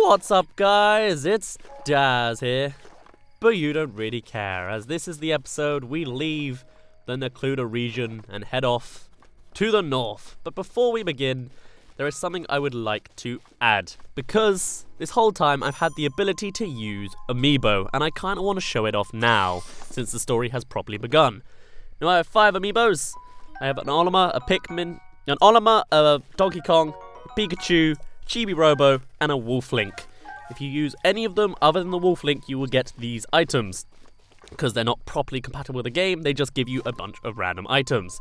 What's up, guys? It's Daz here. But you don't really care, as this is the episode we leave the Nluda region and head off to the north. But before we begin, there is something I would like to add, because this whole time I've had the ability to use Amiibo, and I kind of want to show it off now, since the story has properly begun. Now I have 5 Amiibos. I have an Olimar, a Pikmin, an Olimar, a Donkey Kong, a Pikachu, Chibi Robo, and a Wolf Link. If you use any of them other than the Wolf Link, you will get these items. Because they're not properly compatible with the game, they just give you a bunch of random items.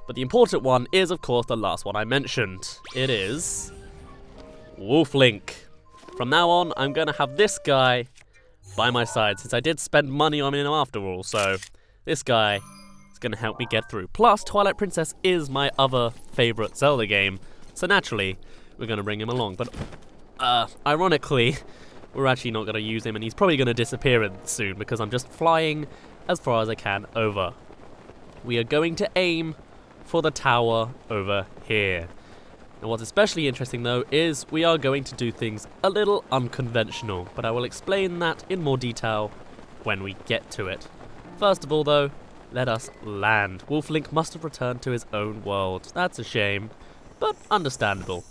But the important one is, of course, the last one I mentioned. It is Wolf Link. From now on, I'm going to have this guy by my side, since I did spend money on him after all, so this guy is going to help me get through. Plus, Twilight Princess is my other favourite Zelda game, so naturally, we're going to bring him along. But ironically, we're actually not going to use him, and he's probably going to disappear soon because I'm just flying as far as I can over. We are going to aim for the tower over here. And what's especially interesting, though, is we are going to do things a little unconventional, but I will explain that in more detail when we get to it. First of all, though, let us land. Wolf Link must have returned to his own world. That's a shame, but understandable.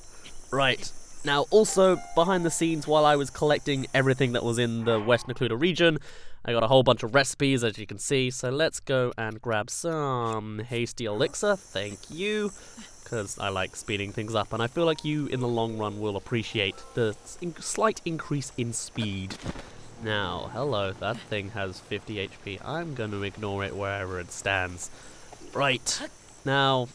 Right, now also behind the scenes while I was collecting everything that was in the West Nluda region, I got a whole bunch of recipes, as you can see, so let's go and grab some hasty elixir, thank you, because I like speeding things up, and I feel like you in the long run will appreciate the slight increase in speed. Now, hello, that thing has 50 HP, I'm going to ignore it wherever it stands. Right, now,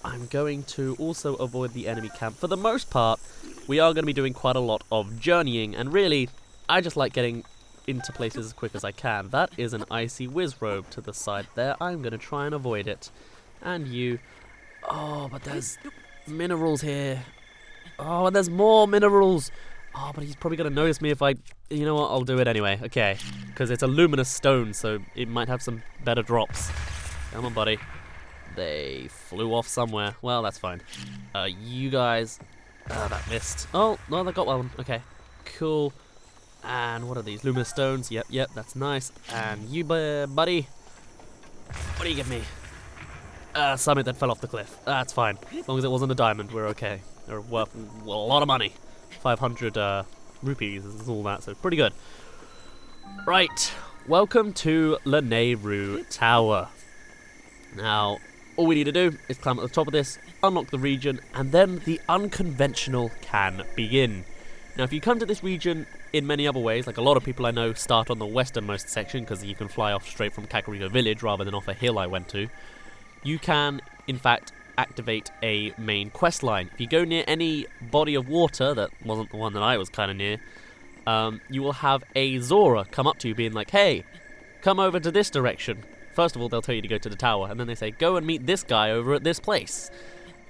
I'm going to also avoid the enemy camp. For the most part, we are going to be doing quite a lot of journeying, and really, I just like getting into places as quick as I can. That is an icy whiz robe to the side there. I'm going to try and avoid it. And you. Oh, but there's minerals here. Oh, and there's more minerals. Oh, but he's probably going to notice me if I... You know what, I'll do it anyway. Okay, because it's a luminous stone, so it might have some better drops. Come on, buddy. They flew off somewhere. Well, that's fine. You guys... that missed. Oh, no, they got one. Okay, cool. And what are these? Luminous stones. Yep, that's nice. And you, buddy. What do you give me? Something that fell off the cliff. That's fine. As long as it wasn't a diamond, we're okay. They're worth a lot of money. 500 rupees and all that, so pretty good. Right. Welcome to Lanayru Tower. Now, all we need to do is climb at the top of this, unlock the region, and then the unconventional can begin. Now, if you come to this region in many other ways, like a lot of people I know start on the westernmost section because you can fly off straight from Kakariko village rather than off a hill I went to, you can, in fact, activate a main quest line. If you go near any body of water that wasn't the one that I was kind of near, you will have a Zora come up to you being like, hey, come over to this direction. First of all, they'll tell you to go to the tower, and then they say, go and meet this guy over at this place.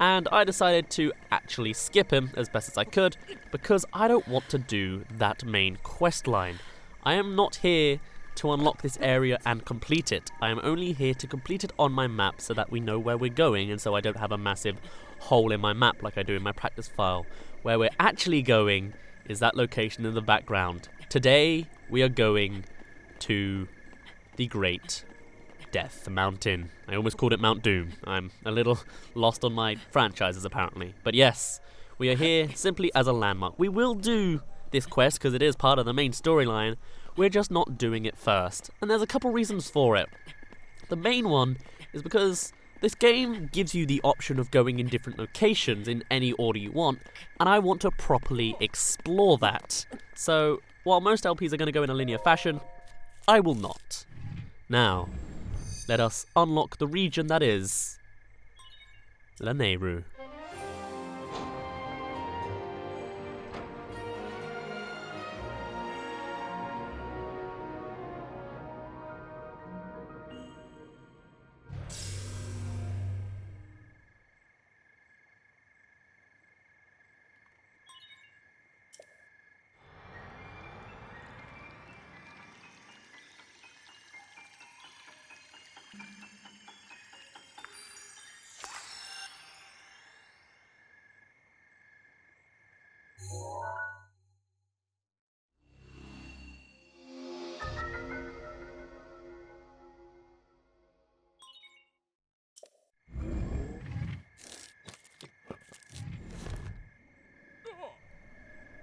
And I decided to actually skip him as best as I could, because I don't want to do that main quest line. I am not here to unlock this area and complete it. I am only here to complete it on my map so that we know where we're going, and so I don't have a massive hole in my map like I do in my practice file. Where we're actually going is that location in the background. Today, we are going to the Great Death Mountain. I almost called it Mount Doom. I'm a little lost on my franchises apparently. But yes, we are here simply as a landmark. We will do this quest because it is part of the main storyline. We're just not doing it first. And there's a couple reasons for it. The main one is because this game gives you the option of going in different locations in any order you want, and I want to properly explore that. So, while most LPs are going to go in a linear fashion, I will not. Now, let us unlock the region that is Lanayru.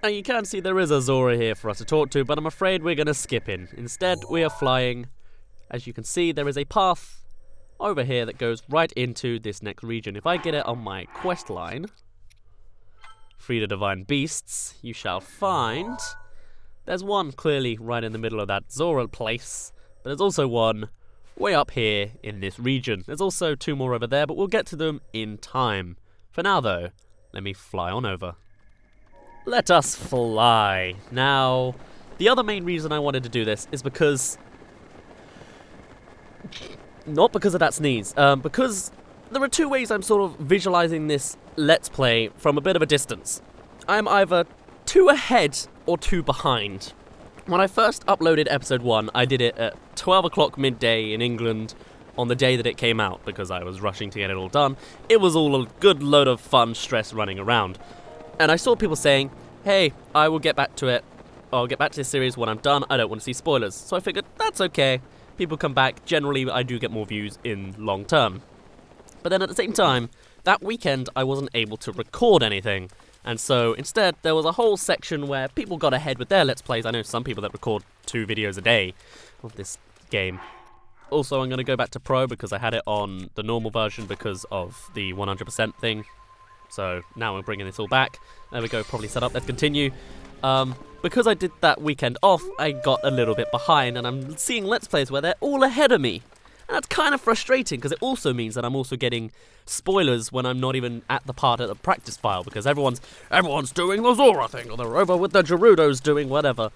Now you can see there is a Zora here for us to talk to, but I'm afraid we're going to skip in. Instead, we are flying. As you can see, there is a path over here that goes right into this next region. If I get it on my quest line, free the divine beasts, you shall find there's one clearly right in the middle of that Zora place, but there's also one way up here in this region. There's also 2 more over there, but we'll get to them in time. For now though, let me fly on over. Let us fly. Now, the other main reason I wanted to do this is because... not because of that sneeze, because there are 2 ways I'm sort of visualizing this Let's Play from a bit of a distance. I'm either 2 ahead or 2 behind. When I first uploaded episode 1, I did it at 12 o'clock midday in England on the day that it came out because I was rushing to get it all done. It was all a good load of fun stress running around. And I saw people saying, hey, I will get back to it. I'll get back to this series when I'm done. I don't want to see spoilers. So I figured, that's okay. People come back. Generally, I do get more views in long term. But then at the same time, that weekend, I wasn't able to record anything. And so instead, there was a whole section where people got ahead with their Let's Plays. I know some people that record 2 videos a day of this game. Also, I'm going to go back to Pro because I had it on the normal version because of the 100% thing. So now we're bringing this all back. There we go, probably set up. Let's continue. Because I did that weekend off, I got a little bit behind, and I'm seeing Let's Plays where they're all ahead of me. And that's kind of frustrating, because it also means that I'm also getting spoilers when I'm not even at the part of the practice file, because everyone's doing the Zora thing, or they're over with the Gerudos doing whatever.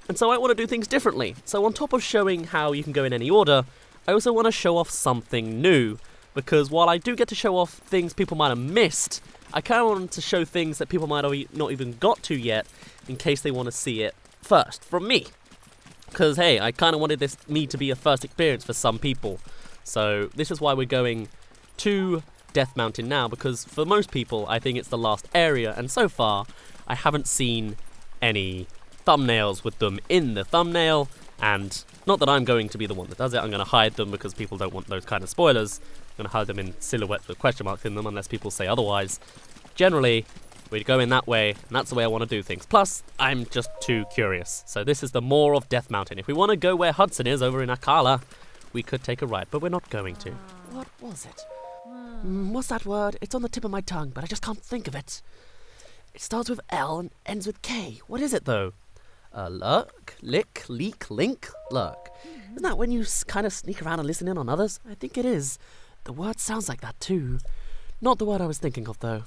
And so I want to do things differently. So on top of showing how you can go in any order, I also want to show off something new, because while I do get to show off things people might have missed, I kind of want to show things that people might have not even got to yet, in case they want to see it first from me. Because, hey, I kind of wanted me to be a first experience for some people. So this is why we're going to Death Mountain now, because for most people, I think it's the last area, and so far, I haven't seen any thumbnails with them in the thumbnail, and not that I'm going to be the one that does it. I'm going to hide them because people don't want those kind of spoilers. I'm going to hide them in silhouette with question marks in them unless people say otherwise. Generally, we'd go in that way, and that's the way I want to do things. Plus, I'm just too curious. So this is the Maw of Death Mountain. If we want to go where Hudson is, over in Akala, we could take a ride, but we're not going to. What was it? What's that word? It's on the tip of my tongue, but I just can't think of it. It starts with L and ends with K. What is it, though? Lurk? Lick? Leak? Link? Lurk. Isn't that when you kind of sneak around and listen in on others? I think it is. The word sounds like that, too. Not the word I was thinking of, though.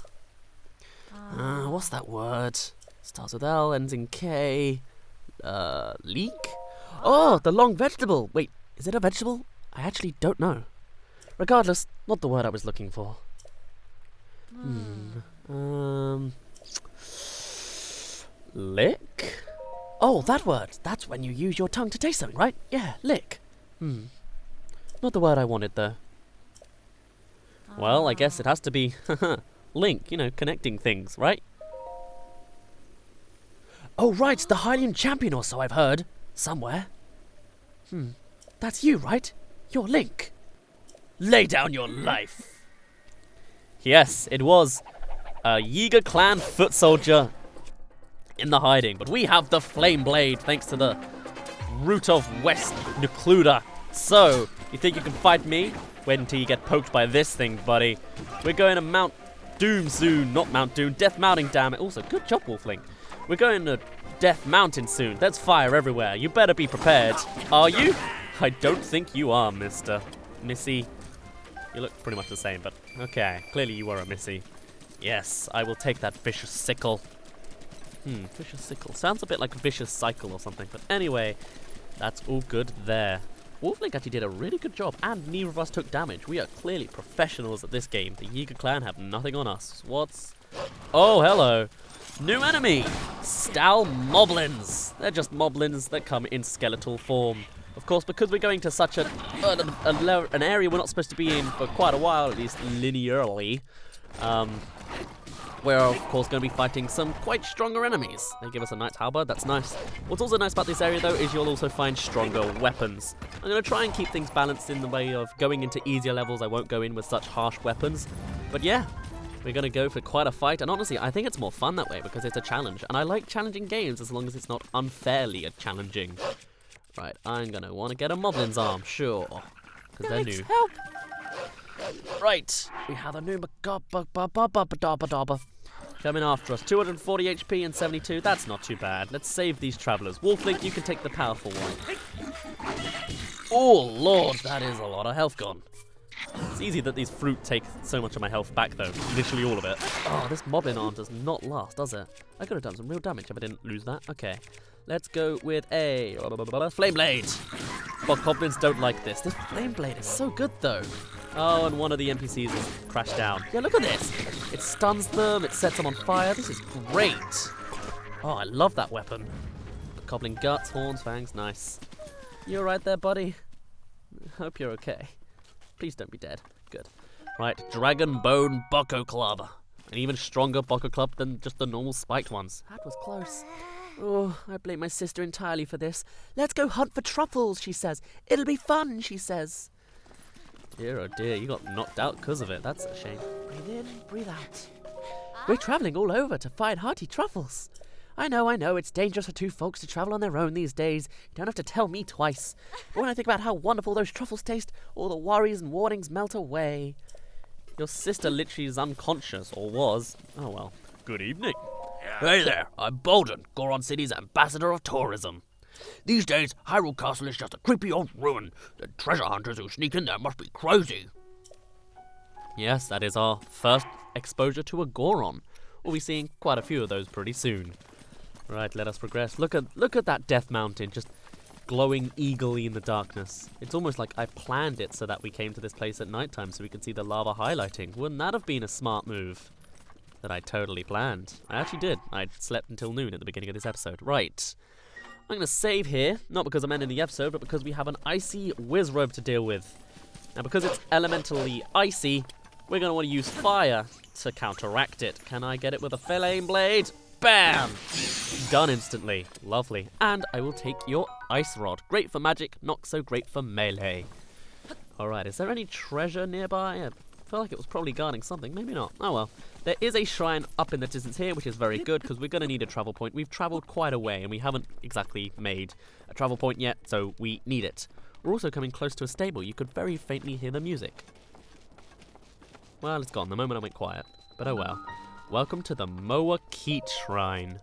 What's that word? Starts with L, ends in K. Leek? Oh, the long vegetable. Wait, is it a vegetable? I actually don't know. Regardless, not the word I was looking for. Lick? Oh, that word. That's when you use your tongue to taste something, right? Yeah, lick. Not the word I wanted, though. Well, I guess it has to be link, connecting things, right? Oh, right, the Hylian champion or so I've heard. Somewhere. That's you, right? You're Link. Lay down your life. Yes, it was a Yiga clan foot soldier in the hiding. But we have the flame blade thanks to the root of West Nluda. So, you think you can fight me? Wait until you get poked by this thing, buddy. We're going to Mount Doom soon. Not Mount Doom. Death Mountain, damn it. Also, good job, Wolfling. We're going to Death Mountain soon. There's fire everywhere. You better be prepared. Are you? I don't think you are, Missy. You look pretty much the same, but okay. Clearly you are a Missy. Yes, I will take that vicious sickle. Vicious sickle. Sounds a bit like a vicious cycle or something, but anyway, that's all good there. Wolflink actually did a really good job, and neither of us took damage. We are clearly professionals at this game. The Yiga clan have nothing on us. What's... Oh, hello. New enemy! Stal Moblins. They're just Moblins that come in skeletal form. Of course, because we're going to such an area we're not supposed to be in for quite a while, at least linearly, we're of course going to be fighting some quite stronger enemies. They give us a Knight's Halberd, that's nice. What's also nice about this area though is you'll also find stronger weapons. I'm going to try and keep things balanced in the way of going into easier levels. I won't go in with such harsh weapons. But yeah, We're going to go for quite a fight, and honestly, I think it's more fun that way because it's a challenge, and I like challenging games as long as it's not unfairly challenging. Right, I'm going to want to get a Moblin's arm, sure, because they're new. Help! Right, we have a new coming after us. 240 HP and 72, that's not too bad. Let's save these travelers. Wolflink, you can take the powerful one. Oh, Lord, that is a lot of health gone. It's easy that these fruit take so much of my health back, though. Literally all of it. Oh, this Moblin arm does not last, does it? I could have done some real damage if I didn't lose that. Okay, let's go with a Flame Blade. But goblins don't like this. This Flame Blade is so good, though. Oh, and one of the NPCs has crashed down. Yeah, look at this. It stuns them, it sets them on fire. This is great. Oh, I love that weapon. The goblin guts, horns, fangs, nice. You alright there, buddy? Hope you're okay. Please don't be dead. Good. Right, Dragon Bone Boko Club. An even stronger Boko Club than just the normal spiked ones. That was close. Oh, I blame my sister entirely for this. Let's go hunt for truffles, she says. It'll be fun, she says. Dear, oh dear, you got knocked out because of it. That's a shame. Breathe in, breathe out. We're travelling all over to find hearty truffles. I know, it's dangerous for two folks to travel on their own these days. You don't have to tell me twice. But when I think about how wonderful those truffles taste, all the worries and warnings melt away. Your sister literally is unconscious, or was. Oh well. Good evening. Hey there, I'm Bolden, Goron City's ambassador of tourism. These days, Hyrule Castle is just a creepy old ruin. The treasure hunters who sneak in there must be crazy. Yes, that is our first exposure to a Goron. We'll be seeing quite a few of those pretty soon. Right, let us progress. Look at that Death Mountain just glowing eagerly in the darkness. It's almost like I planned it so that we came to this place at nighttime so we could see the lava highlighting. Wouldn't that have been a smart move? That I totally planned. I actually did. I slept until noon at the beginning of this episode. Right. I'm going to save here, not because I'm ending the episode, but because we have an icy Wizrobe to deal with. Now, because it's elementally icy, we're going to want to use fire to counteract it. Can I get it with a Flame Blade? Bam! Done instantly. Lovely. And I will take your Ice Rod. Great for magic, not so great for melee. Alright, is there any treasure nearby? I feel like it was probably guarding something. Maybe not. Oh well. There is a shrine up in the distance here, which is very good, because we're going to need a travel point. We've travelled quite a way, and we haven't exactly made a travel point yet, so we need it. We're also coming close to a stable. You could very faintly hear the music. Well, it's gone the moment I went quiet. But oh well. Welcome to the Moa Keet Shrine.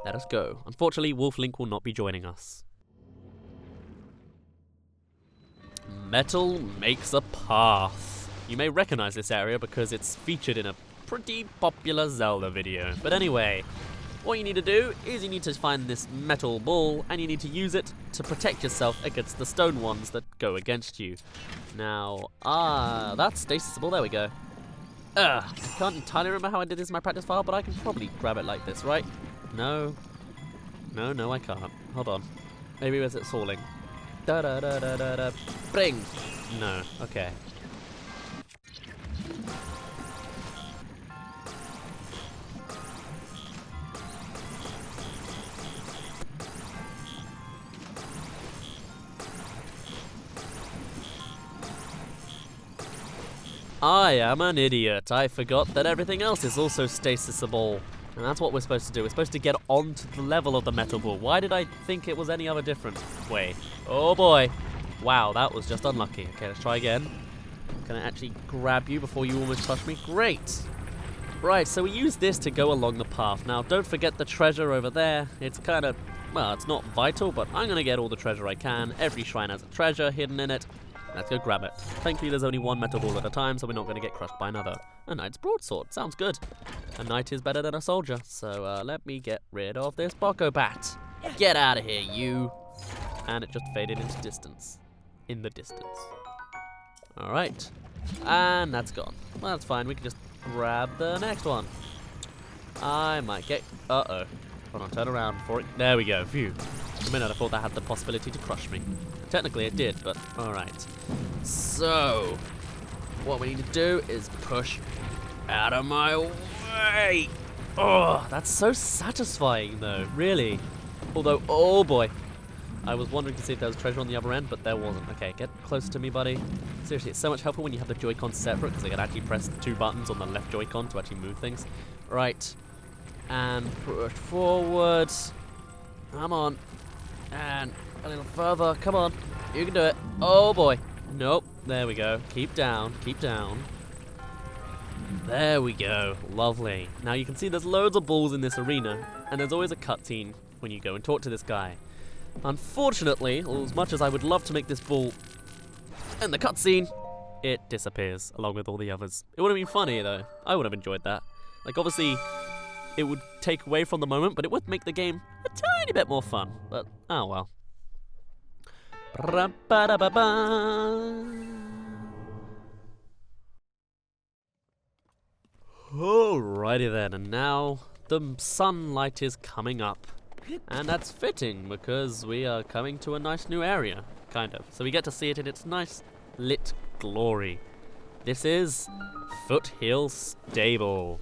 Let us go. Unfortunately, Wolflink will not be joining us. Metal makes a path. You may recognize this area because it's featured in a pretty popular Zelda video. But anyway, what you need to do is you need to find this metal ball and you need to use it to protect yourself against the stone ones that go against you. Now, that's stasisable. There we go. I can't entirely remember how I did this in my practice file, but I can probably grab it like this, right? No, I can't. Hold on. Maybe as it's falling. Da da da da da da. Bring. No. Okay. I am an idiot. I forgot that everything else is also stasisable. And that's what we're supposed to do. We're supposed to get onto the level of the metal ball. Why did I think it was any other different way? Oh boy. Wow, that was just unlucky. Okay, let's try again. Can I actually grab you before you almost crush me? Great. Right, so we use this to go along the path. Now, don't forget the treasure over there. It's kind of, well, it's not vital, but I'm going to get all the treasure I can. Every shrine has a treasure hidden in it. Let's go grab it. Thankfully, there's only one metal ball at a time, so we're not going to get crushed by another. A knight's broadsword. Sounds good. A knight is better than a soldier. So let me get rid of this Boko Bat. Get out of here, you. And it just faded into distance. In the distance. All right. And that's gone. Well, that's fine. We can just grab the next one. I might get... Uh-oh. Hold on, turn around before it... There we go. Phew. For a minute, I thought that had the possibility to crush me. Technically, it did, but alright. So, what we need to do is push out of my way. Oh, that's so satisfying, though. Really. Although, oh boy. I was wondering to see if there was treasure on the other end, but there wasn't. Okay, get closer to me, buddy. Seriously, it's so much helpful when you have the Joy-Con separate, because I can actually press 2 buttons on the left Joy-Con to actually move things. Right. And push forward. Come on. And a little further. Come on. You can do it. Oh, boy. Nope. There we go. Keep down. Keep down. There we go. Lovely. Now you can see there's loads of balls in this arena, and there's always a cutscene when you go and talk to this guy. Unfortunately, as much as I would love to make this ball in the cutscene, it disappears along with all the others. It would have been funny though. I would have enjoyed that. Like obviously, it would take away from the moment, but it would make the game a tiny bit more fun. But oh well. Alrighty then, and now the sunlight is coming up. And that's fitting, because we are coming to a nice new area, kind of. So we get to see it in its nice, lit glory. This is Foothill Stable.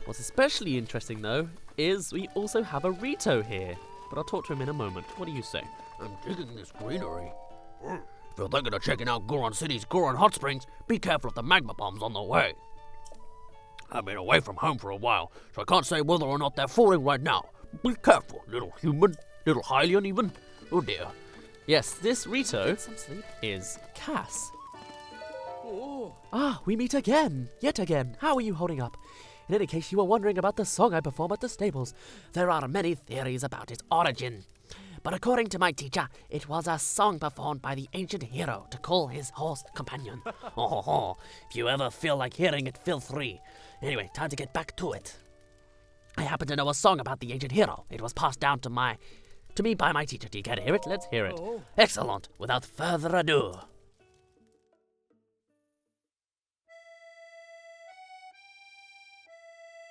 What's especially interesting, though, is we also have a Rito here. But I'll talk to him in a moment. What do you say? I'm digging this greenery. If you're thinking of checking out Goron City's Goron Hot Springs, be careful of the magma bombs on the way. I've been away from home for a while, so I can't say whether or not they're falling right now. Be careful, little human. Little Hylian, even. Oh dear. Yes, this Rito is Cass. Ah, we meet again. Yet again. How are you holding up? In any case, you were wondering about the song I perform at the stables. There are many theories about its origin. But according to my teacher, it was a song performed by the ancient hero to call his horse companion. Oh, if you ever feel like hearing it, feel free. Anyway, time to get back to it. I happen to know a song about the ancient hero. It was passed down to me by my teacher. Do you care to hear it? Let's hear it. Excellent. Without further ado.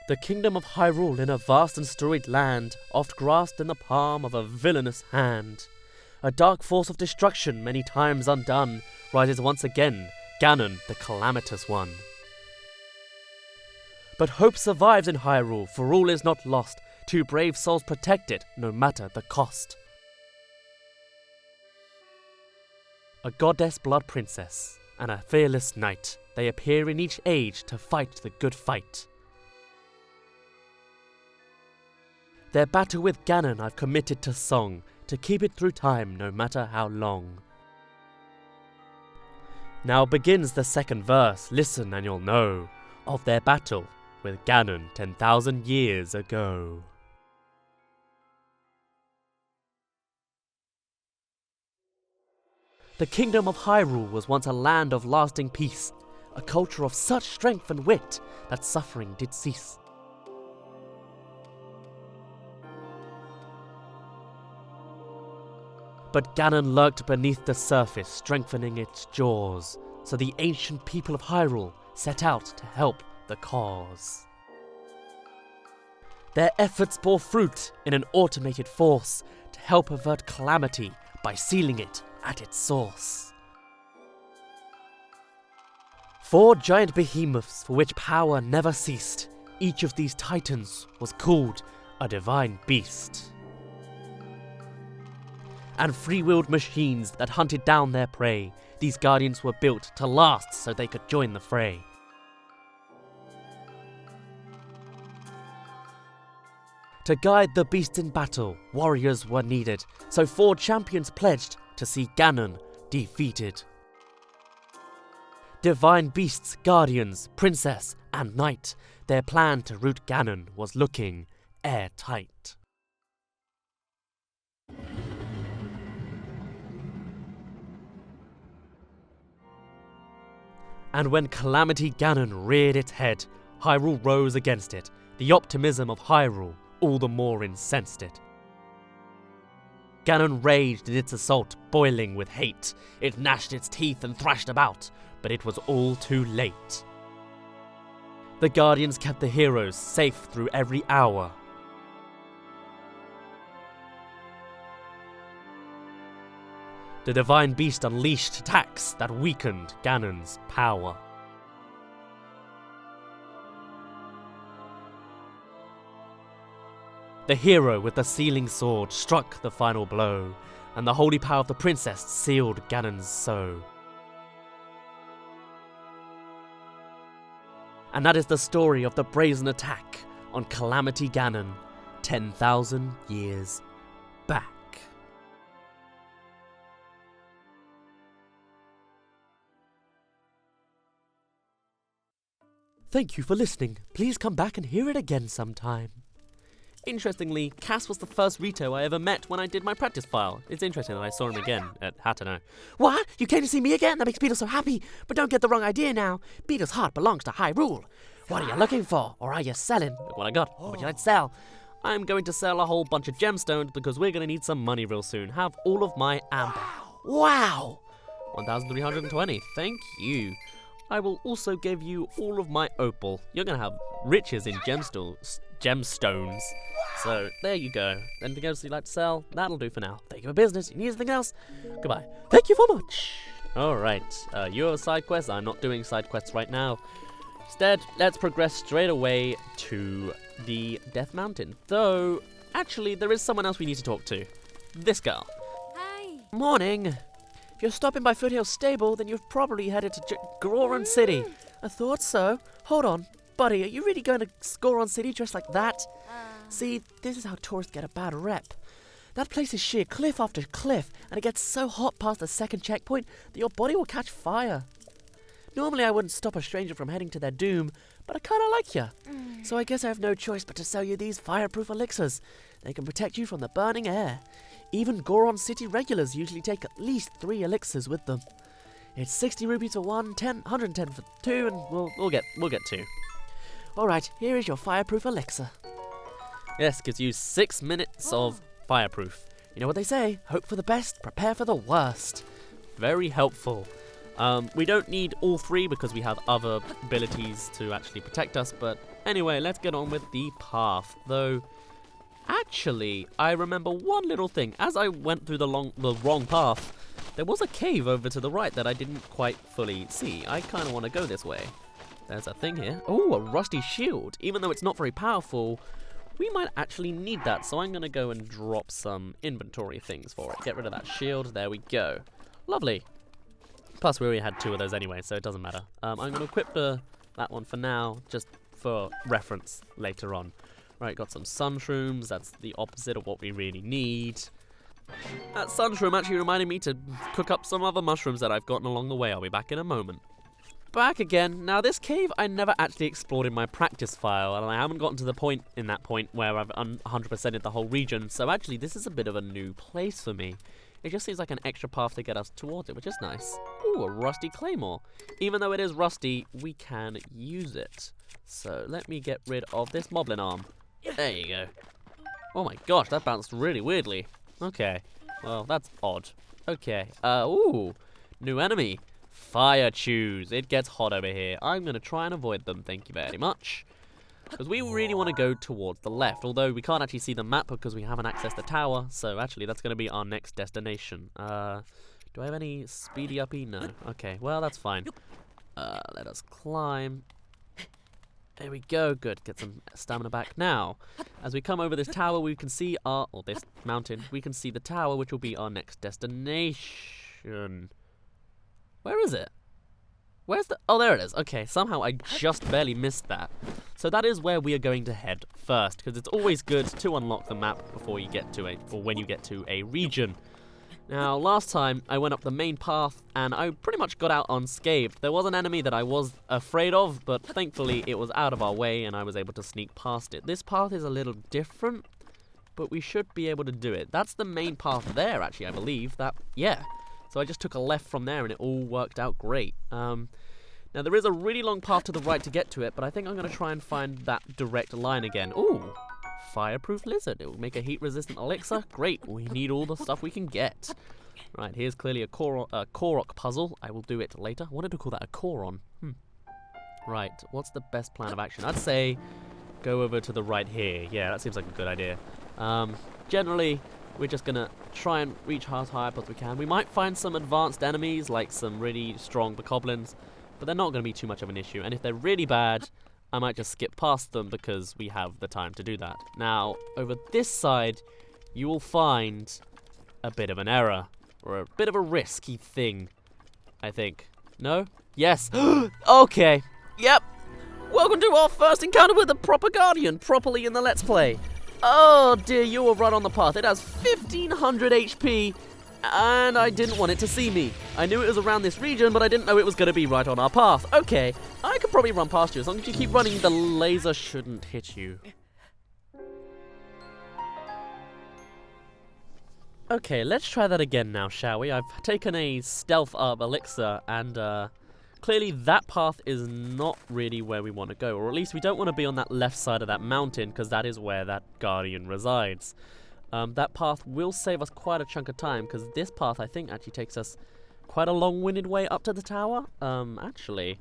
The kingdom of Hyrule in a vast and storied land, oft grasped in the palm of a villainous hand. A dark force of destruction, many times undone, rises once again, Ganon, the calamitous one. But hope survives in Hyrule, for all is not lost. 2 brave souls protect it, no matter the cost. A goddess blood princess, and a fearless knight, they appear in each age to fight the good fight. Their battle with Ganon I've committed to song, to keep it through time no matter how long. Now begins the second verse, listen and you'll know, of their battle with Ganon 10,000 years ago. The kingdom of Hyrule was once a land of lasting peace, a culture of such strength and wit that suffering did cease. But Ganon lurked beneath the surface, strengthening its jaws, so the ancient people of Hyrule set out to help the cause. Their efforts bore fruit in an automated force to help avert calamity by sealing it at its source. 4 giant behemoths for which power never ceased. Each of these titans was called a divine beast. And free-willed machines that hunted down their prey. These guardians were built to last so they could join the fray. To guide the beast in battle, warriors were needed, so 4 champions pledged to see Ganon defeated. Divine beasts, guardians, princess, and knight, their plan to root Ganon was looking airtight. And when Calamity Ganon reared its head, Hyrule rose against it. The optimism of Hyrule all the more incensed it. Ganon raged in its assault, boiling with hate. It gnashed its teeth and thrashed about, but it was all too late. The Guardians kept the heroes safe through every hour. The Divine Beast unleashed attacks that weakened Ganon's power. The hero with the sealing sword struck the final blow. and the holy power of the princess sealed Ganon's soul. And that is the story of the brazen attack on Calamity Ganon 10,000 years back. Thank you for listening. Please come back and hear it again sometime. Interestingly, Cass was the first Rito I ever met when I did my practice file. It's interesting that I saw him again at Hateno. What? You came to see me again? That makes Beetle so happy. But don't get the wrong idea now. Beetle's heart belongs to Hyrule. What are you looking for? Or are you selling? Look what I got. What would you like to sell? I'm going to sell a whole bunch of gemstones because we're going to need some money real soon. Have all of my amber. Wow! 1,320. Thank you. I will also give you all of my opal. You're going to have riches in gemstones. So, there you go. Anything else you'd like to sell? That'll do for now. Thank you for business. You need anything else? Goodbye. Thank you for much. Alright, you have a side quest. I'm not doing side quests right now. Instead, let's progress straight away to the Death Mountain. Though, actually, there is someone else we need to talk to. This girl. Hi. Morning. If you're stopping by Foothill Stable, then you've probably headed to Goron City. I thought so. Hold on. Buddy, are you really going to Goron City dressed like that? See, this is how tourists get a bad rep. That place is sheer cliff after cliff, and it gets so hot past the second checkpoint that your body will catch fire. Normally I wouldn't stop a stranger from heading to their doom, but I kinda like ya. So I guess I have no choice but to sell you these fireproof elixirs. They can protect you from the burning air. Even Goron City regulars usually take at least 3 elixirs with them. It's 60 rupees for 1, 110 for 2, and we'll get 2. Alright, here is your fireproof elixir. Yes, gives you 6 minutes of fireproof. You know what they say, hope for the best, prepare for the worst. Very helpful. We don't need all 3 because we have other abilities to actually protect us, but anyway, let's get on with the path. Though, actually, I remember one little thing. As I went through the wrong path, there was a cave over to the right that I didn't quite fully see. I kind of want to go this way. There's a thing here. Oh, a rusty shield. Even though it's not very powerful, we might actually need that, so I'm going to go and drop some inventory things for it. Get rid of that shield. There we go. Lovely. Plus, we already had 2 of those anyway, so it doesn't matter. I'm going to equip that one for now, just for reference later on. Right, got some sunshrooms. That's the opposite of what we really need. That sunshroom actually reminded me to cook up some other mushrooms that I've gotten along the way. I'll be back in a moment. Back again. Now, this cave I never actually explored in my practice file, and I haven't gotten to the point where I've 100%ed the whole region, so actually this is a bit of a new place for me. It just seems like an extra path to get us towards it, which is nice. Ooh, a rusty claymore. Even though it is rusty, we can use it. So let me get rid of this moblin arm. There you go. Oh my gosh, that bounced really weirdly. Okay, well, that's odd. Okay, ooh, new enemy. Fire chews. It gets hot over here. I'm going to try and avoid them, thank you very much. Because we really want to go towards the left, although we can't actually see the map because we haven't accessed the tower, so actually that's going to be our next destination. Do I have any speedy uppy? No. Okay, well, that's fine. Let us climb. There we go, good. Get some stamina back. Now, as we come over this tower, we can see this mountain, we can see the tower, which will be our next destination. Where is it? Oh, there it is. Okay, somehow I just barely missed that. So that is where we are going to head first, because it's always good to unlock the map before you get to when you get to a region. Now, last time I went up the main path, and I pretty much got out unscathed. There was an enemy that I was afraid of, but thankfully it was out of our way, and I was able to sneak past it. This path is a little different, but we should be able to do it. That's the main path there, actually, I believe. Yeah. So I just took a left from there, and it all worked out great. Now, there is a really long path to the right to get to it, but I think I'm going to try and find that direct line again. Ooh, fireproof lizard. It will make a heat-resistant elixir. Great, we need all the stuff we can get. Right, here's clearly a Korok puzzle. I will do it later. I wanted to call that a Koron. Right, what's the best plan of action? I'd say go over to the right here. Yeah, that seems like a good idea. Generally, we're just going to try and reach as high up as we can. We might find some advanced enemies, like some really strong bokoblins, but they're not going to be too much of an issue. And if they're really bad, I might just skip past them because we have the time to do that. Now, over this side, you will find a bit of an error. Or a bit of a risky thing, I think. No? Yes. Okay. Yep. Welcome to our first encounter with a proper Guardian, properly in the Let's Play. Oh dear, you were right on the path. It has 1500 HP, and I didn't want it to see me. I knew it was around this region, but I didn't know it was going to be right on our path. Okay, I could probably run past you. As long as you keep running, the laser shouldn't hit you. Okay, let's try that again now, shall we? I've taken a stealth elixir, and clearly that path is not really where we want to go, or at least we don't want to be on that left side of that mountain, because that is where that Guardian resides. That path will save us quite a chunk of time, because this path, I think, actually takes us quite a long-winded way up to the tower. Actually,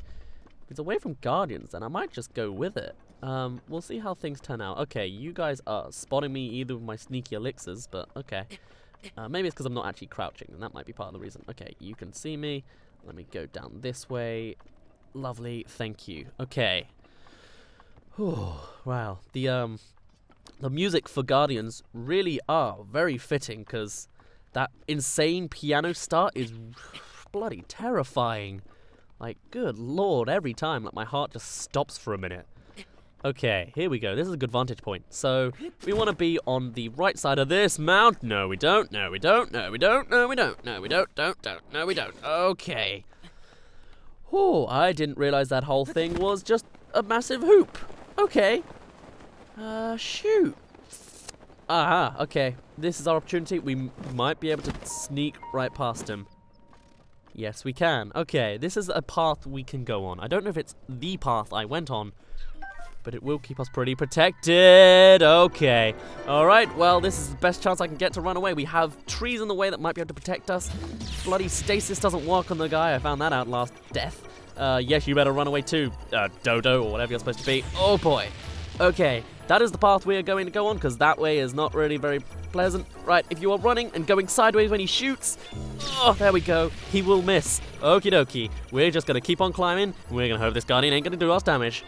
if it's away from Guardians, then I might just go with it. We'll see how things turn out. Okay, you guys are spotting me either with my sneaky elixirs, but okay. Maybe it's because I'm not actually crouching, and that might be part of the reason. Okay, you can see me. Let me go down this way. Lovely, thank you. Okay. Whew, wow. The music for Guardians really are very fitting, because that insane piano start is bloody terrifying. Like, good lord, every time, like, my heart just stops for a minute. Okay, here we go. This is a good vantage point. So, we want to be on the right side of this mount. No, we don't. No, we don't. No, we don't. No, we don't. No, we don't. No, we don't. Okay. Oh, I didn't realize that whole thing was just a massive hoop. Okay. Shoot. Aha, okay. This is our opportunity. We might be able to sneak right past him. Yes, we can. Okay, this is a path we can go on. I don't know if it's the path I went on, but it will keep us pretty protected. Okay. Alright, well, this is the best chance I can get to run away. We have trees in the way that might be able to protect us. Bloody stasis doesn't work on the guy. I found that out last death. Yes, you better run away too, Dodo, or whatever you're supposed to be. Oh, boy. Okay, that is the path we are going to go on, because that way is not really very pleasant. Right, if you are running and going sideways when he shoots, oh, there we go, he will miss. Okie dokie, we're just going to keep on climbing. We're going to hope this Guardian ain't going to do us damage.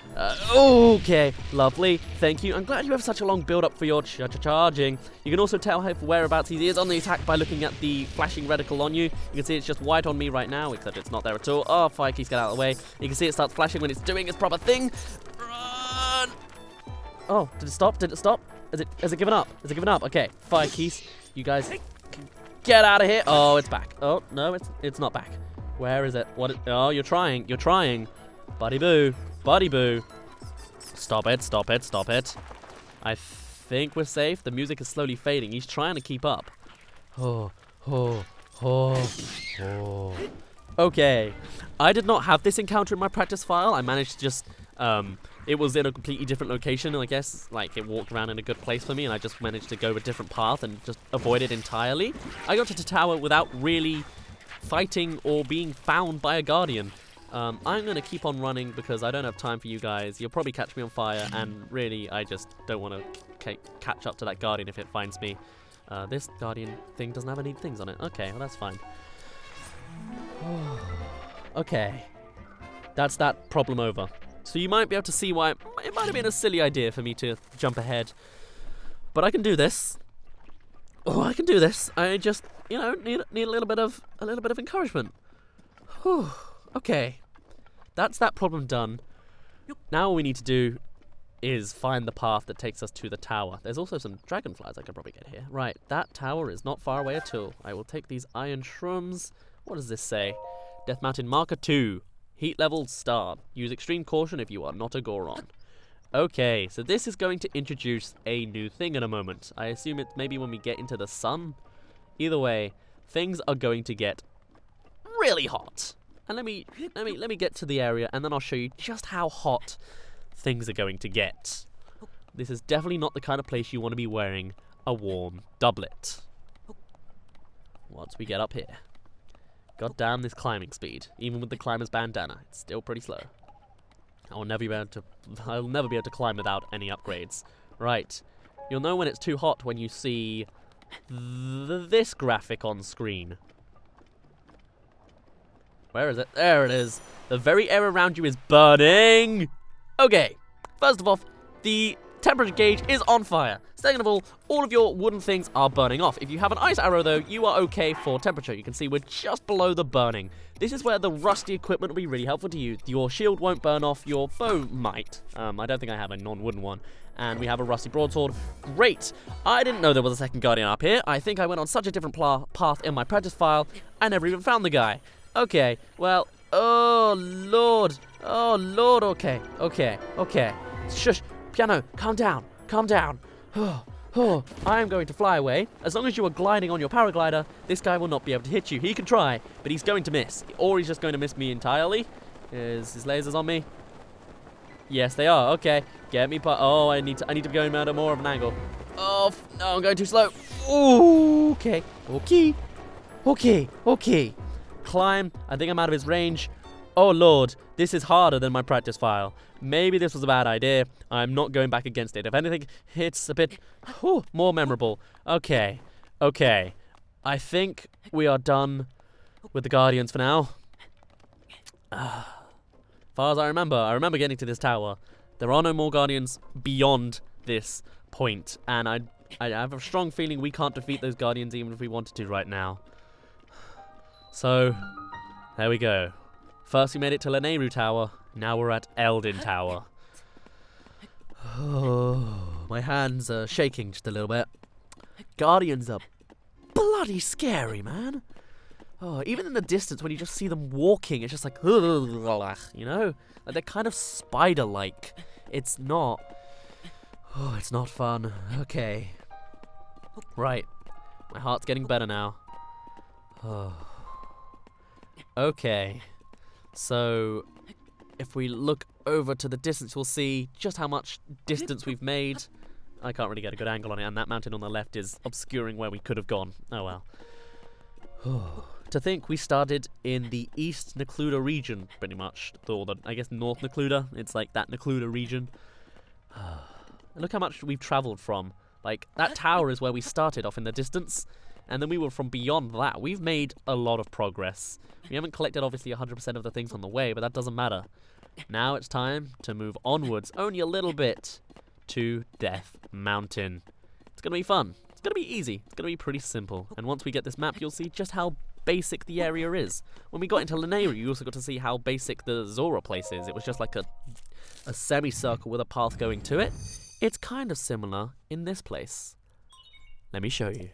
Okay, lovely, thank you. I'm glad you have such a long build-up for your charging. You can also tell how whereabouts he is on the attack by looking at the flashing reticle on you. You can see it's just white on me right now, except it's not there at all. Oh, fire keys, get out of the way. You can see it starts flashing when it's doing its proper thing. Run! Oh, did it stop? Did it stop? Has it given up? Has it given up? Okay, fire keys. You guys get out of here. Oh, it's back. Oh, no, it's not back. Where is it? Oh, you're trying. You're trying. Buddy boo. Buddy boo. Stop it. Stop it. Stop it. I think we're safe. The music is slowly fading. He's trying to keep up. Oh. Okay. I did not have this encounter in my practice file. I managed to just it was in a completely different location, I guess. Like, it walked around in a good place for me, and I just managed to go a different path and just avoid it entirely. I got to the tower without really fighting or being found by a Guardian. I'm going to keep on running because I don't have time for you guys. You'll probably catch me on fire, and really, I just don't want to catch up to that Guardian if it finds me. This Guardian thing doesn't have any things on it. Okay, well, that's fine. Okay. That's that problem over. So you might be able to see why it might have been a silly idea for me to jump ahead. But I can do this. Oh, I can do this. I just, need a little bit of encouragement. Whew. Okay. That's that problem done. Now all we need to do is find the path that takes us to the tower. There's also some dragonflies I could probably get here. Right, that tower is not far away at all. I will take these iron shrooms. What does this say? Death Mountain Marker 2. Heat level star. Use extreme caution if you are not a Goron. Okay, so this is going to introduce a new thing in a moment. I assume it's maybe when we get into the sun. Either way, things are going to get really hot. And let me get to the area, and then I'll show you just how hot things are going to get. This is definitely not the kind of place you want to be wearing a warm doublet. Once we get up here. God damn this climbing speed. Even with the climber's bandana, it's still pretty slow. I'll never be able to climb without any upgrades. Right. You'll know when it's too hot when you see this graphic on screen. Where is it? There it is. The very air around you is burning. Okay. First of all, the temperature gauge is on fire. Second of all of your wooden things are burning off. If you have an ice arrow, though, you are okay for temperature. You can see we're just below the burning. This is where the rusty equipment will be really helpful to you. Your shield won't burn off, your bow might. I don't think I have a non-wooden one. And we have a rusty broadsword. Great! I didn't know there was a second guardian up here. I think I went on such a different path in my practice file, I never even found the guy. Okay, well, oh lord, okay. Shush, piano, calm down. I am going to fly away. As long as you are gliding on your paraglider, this guy will not be able to hit you. He can try, but he's going to miss. Or he's just going to miss me entirely. Is his lasers on me? Yes, they are. Okay, get me. Oh, I need to be going at more of an angle. Oh no, I'm going too slow. Ooh, okay. Climb. I think I'm out of his range. Oh lord, this is harder than my practice file. Maybe this was a bad idea. I'm not going back against it. If anything, it's a bit more memorable. Okay. I think we are done with the Guardians for now. As far as I remember getting to this tower. There are no more Guardians beyond this point, and I have a strong feeling we can't defeat those Guardians even if we wanted to right now. So, there we go. First we made it to Lanayru Tower, now we're at Eldin Tower. Oh, my hands are shaking just a little bit. Guardians are bloody scary, man. Oh, even in the distance when you just see them walking, it's just like, you know? Like they're kind of spider-like. It's not fun. Okay. Right. My heart's getting better now. Oh. Okay. So, if we look over to the distance, we'll see just how much distance we've made. I can't really get a good angle on it, and that mountain on the left is obscuring where we could have gone. Oh well. To think we started in the East Nluda region, pretty much. Or I guess North Nluda. It's like that Nluda region. Look how much we've travelled from. Like, that tower is where we started off in the distance. And then we were from beyond that. We've made a lot of progress. We haven't collected, obviously, 100% of the things on the way, but that doesn't matter. Now it's time to move onwards, only a little bit, to Death Mountain. It's going to be fun. It's going to be easy. It's going to be pretty simple. And once we get this map, you'll see just how basic the area is. When we got into Lanayru, you also got to see how basic the Zora place is. It was just like a semicircle with a path going to it. It's kind of similar in this place. Let me show you.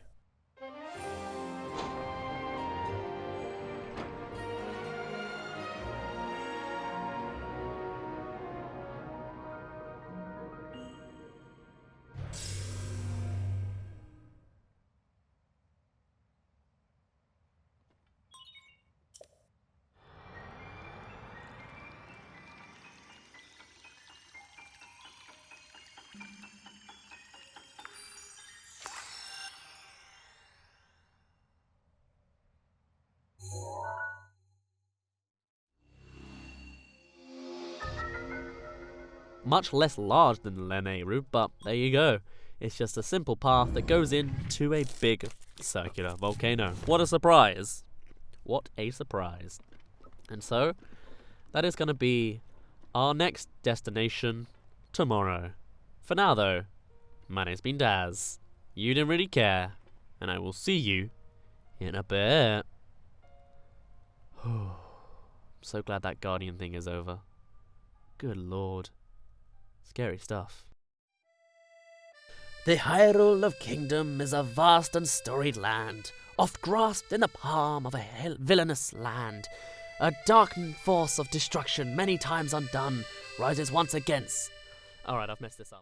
Much less large than Lanayru, but there you go. It's just a simple path that goes into a big circular volcano. What a surprise. What a surprise. And so, that is going to be our next destination tomorrow. For now though, my name's been Daz. You didn't really care, and I will see you in a bit. I'm so glad that Guardian thing is over. Good lord. Scary stuff. The Hyrule of Kingdom is a vast and storied land, oft grasped in the palm of a villainous land. A dark force of destruction, many times undone, rises once against. Alright, I've messed this up.